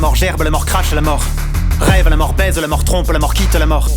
mort, gerbe la mort, crache la mort. Rêve la mort, baise la mort, trompe la mort, quitte la mort.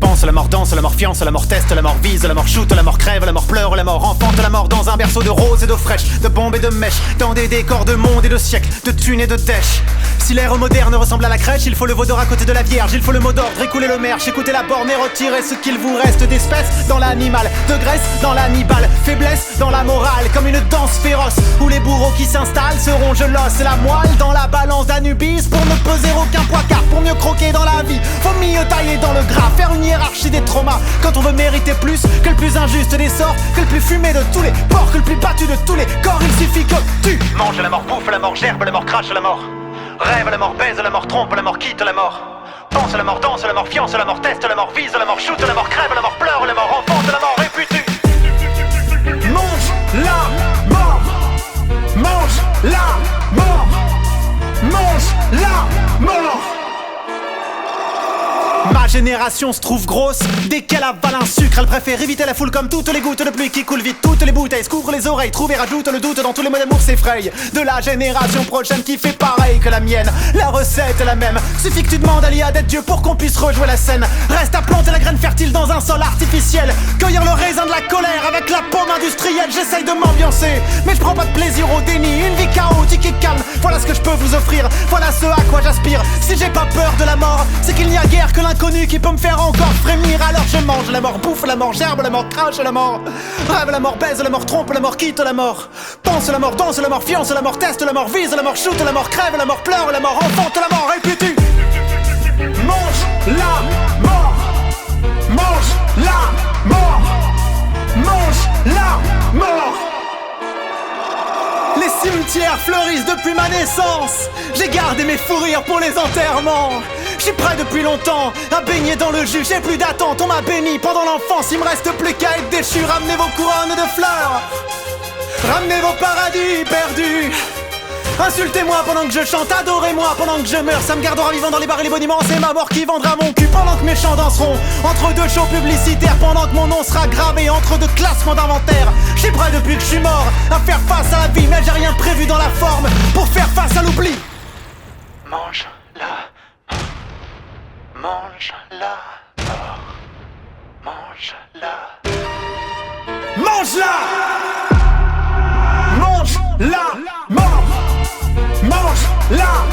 Pense la mort, danse la mort, fiance la mort, teste la mort, vise la mort, shoot la mort, crève la mort, pleure la mort, enfante la mort dans un berceau de roses et d'eau fraîche, de bombes et de mèches, dans des décors de monde et de siècles, de thunes et de dèches. Si l'ère moderne ressemble à la crèche, il faut le veau d'or à côté de la vierge, il faut le mot d'ordre, écouler le merche, écouter la borne et retirer ce qu'il vous reste d'espèces dans l'animal, de graisse dans l'annibale, faiblesse dans la morale, comme une danse féroce où les bourreaux qui s'installent se rongent l'os et la moelle dans la balance d'Anubis pour ne peser aucun poids, car pour mieux croquer dans la vie, faut mieux tailler dans le gras, faire une hiérarchie des traumas quand on veut mériter plus que le plus injuste des sorts, que le plus fumé de tous les porcs, que le plus battu de tous les corps. Il suffit que tu manges la mort, bouffe la mort, gerbe la mort, crache la mort. Rêve la mort, baise la mort, trompe la mort, quitte la mort. Pense la mort, danse la mort, fiance la mort, teste la mort, vise la mort, shoot la mort, crève la mort, pleure la mort, enfante la mort, et puis tu mange la mort. Mange la mort. Mange la mort. Ma génération se trouve grosse dès qu'elle avale un sucre. Elle préfère éviter la foule comme toutes les gouttes de pluie qui coulent vite. Toutes les bouteilles se couvrent les oreilles, trouve et rajoute le doute dans tous les mots d'amour s'effraye. De la génération prochaine qui fait pareil que la mienne. La recette est la même, suffit que tu demandes à l'IA d'être Dieu pour qu'on puisse rejouer la scène. Reste à planter la graine fertile dans un sol artificiel, cueillir le raisin de la colère avec la pomme industrielle. J'essaye de m'ambiancer, mais je prends pas de plaisir au déni. Une vie chaotique et calme, voilà ce que je peux vous offrir. Voilà ce à quoi j'aspire. Si j'ai pas peur de la mort, c'est qu'il n'y a guère que l'inconnu qui peut me faire encore frémir. Alors je mange la mort, bouffe la mort, gerbe la mort, crache la mort. Rêve la mort, baise la mort, trompe la mort, quitte la mort. Pense la mort, danse la mort, fiance la mort, teste la mort, vise la mort, shoot la mort, crève la mort, pleure la mort, enfante la mort, et puis tu mange la mort. Mange la mort. Mange la mort. Les cimetières fleurissent depuis ma naissance. J'ai gardé mes fous rires pour les enterrements. Je suis prêt depuis longtemps à baigner dans le jus. J'ai plus d'attente, on m'a béni pendant l'enfance. Il me reste plus qu'à être déchu. Ramenez vos couronnes de fleurs, ramenez vos paradis perdus. Insultez-moi pendant que je chante, adorez-moi pendant que je meurs. Ça me gardera vivant dans les bars et les monuments. C'est ma mort qui vendra mon cul pendant que mes chants danseront entre deux shows publicitaires. Pendant que mon nom sera gravé entre deux classements d'inventaire. Je suis prêt depuis que je suis mort à faire face à la vie, mais j'ai rien prévu dans la forme pour faire face à l'oubli. Mange la mort. Mange la mort. Mange la. Mange la. Mange la mort. Mange la